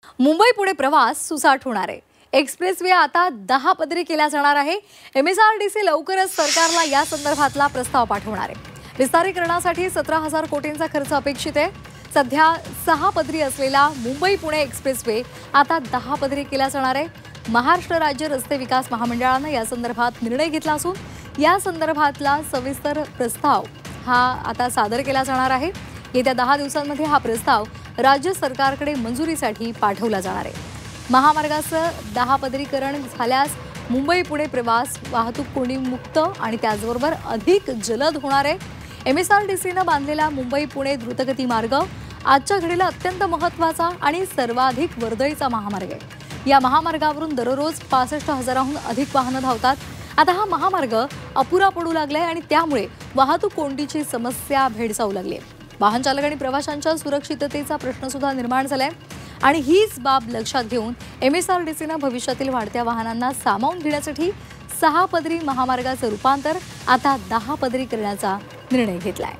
मुंबई पुणे प्रवास सुसाट होणार आहे। एक्सप्रेसवे आता 10 पदरी केला जाणार आहे। एमएसआरडीसी लवकरच सरकारला या संदर्भातला प्रस्ताव पाठवणार आहे। विस्तारीकरणासाठी 17,000 कोटींचा खर्च अपेक्षित आहे। सध्या 6 पदरी असलेला मुंबई पुणे एक्सप्रेसवे आता 10 पदरी केला जाणार आहे। महाराष्ट्र राज्य रस्ते विकास महामंडळाने या संदर्भात निर्णय घेतला असून या संदर्भातला सविस्तर प्रस्ताव हा आता सादर केला जाणार आहे। येत्या 10 दिवसांमध्ये हा प्रस्ताव राज्य सरकारकडे मंजुरीसाठी पाठवला जाणार आहे। महामार्गाचं 10 पदरीकरण झाल्यास मुंबई पुणे प्रवास वाहतूक कोंडीमुक्त आणि त्याचबरोबर अधिक जलद होणार आहे। एमएसआरडीसीने बांधलेला मुंबई पुणे द्रुतगती मार्ग आजच्या घडीला अत्यंत महत्त्वाचा आणि सर्वाधिक वर्दळीचा महामार्ग आहे। या महामार्गावरून दररोज 65,000हून अधिक वाहनं धावतात। आता हा महामार्ग अपुरा पडू लागलाय आणि त्यामुळे वाहतूक कोंडीची समस्या भेडसावू लागली आहे। वाहन चालक आणि प्रवाशांच्या सुरक्षिततेचा प्रश्न सुद्धा निर्माण झालाय आणि हीच बाब लक्षात घेऊन एमएसआरडीसीने भविष्यातील वाढत्या वाहनांना सामावून घेण्यासाठी 6 पदरी महामार्गाचं रूपांतर आता 10 पदरी करण्याचा निर्णय घेतलाय।